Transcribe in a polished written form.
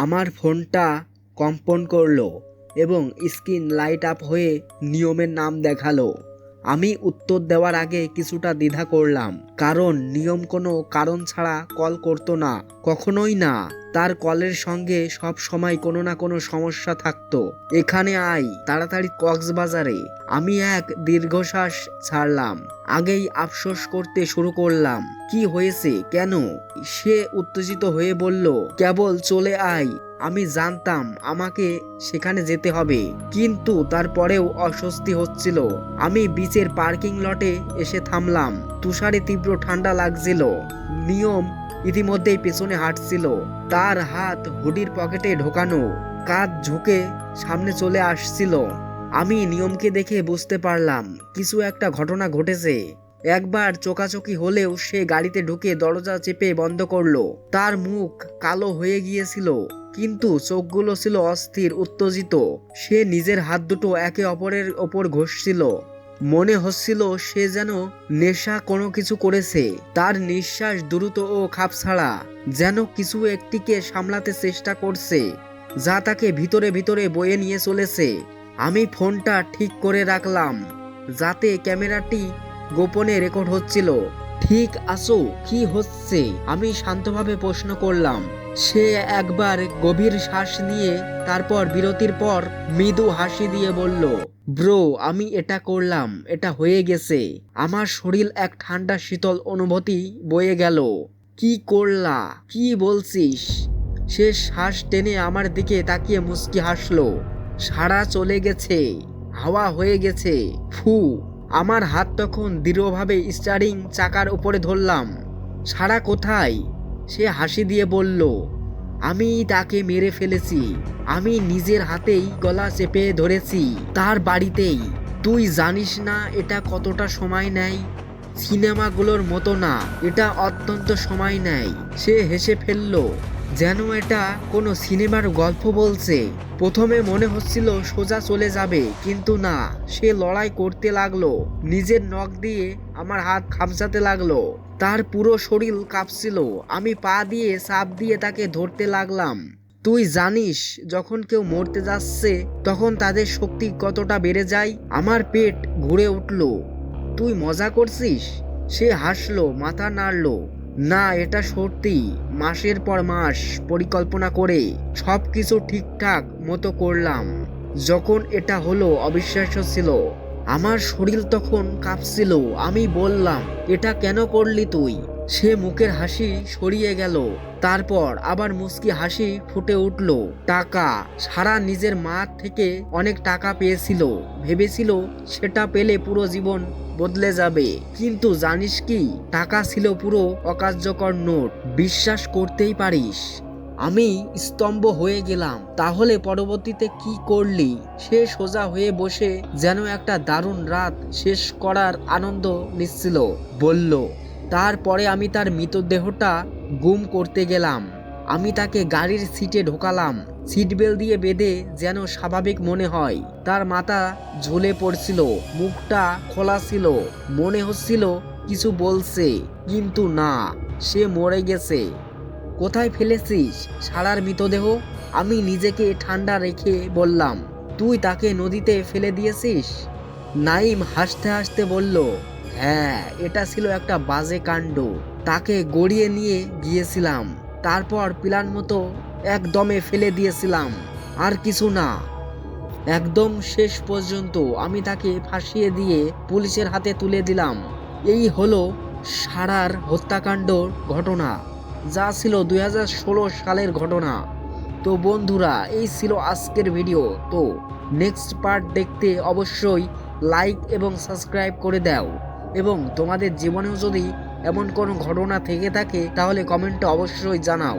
আমার ফোনটা কম্পন করলো এবং স্ক্রিন লাইট আপ হয়ে নিয়মের নাম দেখালো। আমি উত্তর দেওয়ার আগে কিছুটা দ্বিধা করলাম, কারণ নিয়ম কোনো কারণ ছাড়া কল করতো না, কখনোই না। তার কলের সঙ্গে সব সময় কোনো না কোনো সমস্যা থাকতো। এখানে আয়, তাড়াতাড়ি কক্সবাজারে। আমি এক দীর্ঘশ্বাস ছাড়লাম, আগেই আফসোস করতে শুরু করলাম। কি হয়েছে, কেন? সে উত্তেজিত হয়ে বলল, কেবল চলে আয়। আমি জানতাম আমাকে সেখানে যেতে হবে, কিন্তু তারপরেও অস্বস্তি হচ্ছিল। আমি বিচের পার্কিং লটে এসে থামলাম। তুষারে তীব্র ঠান্ডা লাগছিল। নিয়ম ইতিমধ্যেই পেছনে হাঁটছিল, তার হাত হুডির পকেটে ঢোকানো, কাঁধ ঝুঁকে সামনে চলে আসছিল। আমি নিয়মকে দেখে বুঝতে পারলাম কিছু একটা ঘটনা ঘটেছে। একবার চোকাচোকি হলেও সে গাড়িতে ঢুকে দরজা চেপে বন্ধ করলো। তার মুখ কালো হয়ে গিয়েছিল, কিন্তু চোখগুলো ছিল অস্থির, উত্তেজিত। সে নিজের হাত দুটো একে অপরের ওপর ঘষছিল। মনে হচ্ছিল সে যেন নেশা কোনো কিছু করেছে। তার নিঃশ্বাস দ্রুত ও খাপছাড়া, যেন কিছু একটিকে সামলাতে চেষ্টা করছে, যা তাকে ভিতরে ভিতরে বয়ে নিয়ে চলেছে। আমি ফোনটা ঠিক করে রাখলাম যাতে ক্যামেরাটি গোপনে রেকর্ড হচ্ছিল। ঠিক আছো? কি হচ্ছে? আমি শান্তভাবে প্রশ্ন করলাম। সে একবার গভীর শ্বাস নিয়ে তারপর বিরতির পর মৃদু হাসি দিয়ে বলল, ব্রো, আমি এটা করলাম, এটা হয়ে গেছে। আমার শরীর এক ঠান্ডা শীতল অনুভূতি বয়ে গেল। কি করলা? কি বলছিস? সে শ্বাস টেনে আমার দিকে তাকিয়ে মুচকি হাসলো। সারা চলে গেছে, হাওয়া হয়ে গেছে। ফু। আমার হাত তখন দৃঢ়ভাবে স্টিয়ারিং চাকার উপরে ধরলাম। সারা কোথায়? সে হাসি দিয়ে বলল, আমি তাকে মেরে ফেলেছি। আমি নিজের হাতেই গলা চেপে ধরেছি, তার বাড়িতেই। তুই জানিস না এটা কতটা সময় নেয়? সিনেমাগুলোর মতো না, এটা অত্যন্ত সময় নেয়। সে হেসে ফেলল, যেন এটা কোনো সিনেমার গল্প বলছে। প্রথমে মনে হচ্ছিল সোজা চলে যাবে, কিন্তু না, সে লড়াই করতে লাগলো। নিজের নখ দিয়ে আমার হাত খামচাতে লাগলো। তার পুরো শরীর কাঁপছিল। আমি পা দিয়ে চাপ দিয়ে তাকে ধরতে লাগলাম। তুই জানিস, যখন কেউ মরতে যাচ্ছে তখন তাদের শক্তি কতটা বেড়ে যায়? আমার পেট ঘুরে উঠল। তুই মজা করছিস? সে হাসলো, মাথা নাড়লো। না, এটা সত্যি। মাসের পর মাস পরিকল্পনা করে সবকিছু ঠিকঠাক মতো করলাম। যখন এটা হলো, অবিশ্বাস্য ছিল। আমার শরীর তখন কাঁপছিল। আমি বললাম, এটা কেন করলি তুই? সে মুখের হাসি সরিয়ে গেল, তারপর আবার মুচকি হাসি ফুটে উঠল। টাকা। সারা নিজের মা থেকে অনেক টাকা পেয়েছিল, ভেবেছিল সেটা পেলে পুরো জীবন বদলে যাবে। কিন্তু জানিস কি, টাকা ছিল পুরো অকার্যকর নোট। বিশ্বাস করতেই পারিস? আমি স্তম্ভ হয়ে গেলাম। তাহলে পরবর্তীতে কি করলি? সে সোজা হয়ে বসে যেন একটা দারুণ রাত শেষ করার আনন্দ নিচ্ছিল। বলল, তারপরে আমি তার মৃতদেহটা গুম করতে গেলাম। আমি তাকে গাড়ির সিটে ঢোকালাম, সিট বেল্ট দিয়ে বেঁধে, যেন স্বাভাবিক মনে হয়। তার মাথা ঝুলে পড়ছিল, মুখটা খোলা ছিল। মনে হচ্ছিল কিছু বলছে, কিন্তু না, সে মরে গেছে। কোথায় ফেলেছিস সারার মৃতদেহ? আমি নিজেকে ঠান্ডা রেখে বললাম, তুই তাকে নদীতে ফেলে দিয়েছিস? নাইম হাসতে হাসতে বলল, হ্যাঁ, এটা ছিল একটা বাজে কাণ্ড। তাকে গড়িয়ে নিয়ে গিয়েছিলাম, তারপর প্ল্যান মতো একদমে ফেলে দিয়েছিলাম, আর কিছু না। একদম শেষ পর্যন্ত আমি তাকে ফাঁসিয়ে দিয়ে পুলিশের হাতে তুলে দিলাম। এই হলো সারার হত্যাকাণ্ডর ঘটনা, যা ছিল 2016 সালের ঘটনা। তো বন্ধুরা, এই ছিল আজকের ভিডিও। তো নেক্সট পার্ট দেখতে অবশ্যই লাইক এবং সাবস্ক্রাইব করে দাও, এবং তোমাদের জীবনেও যদি এমন কোনো ঘটনা থেকে থাকে তাহলে কমেন্টে অবশ্যই জানাও।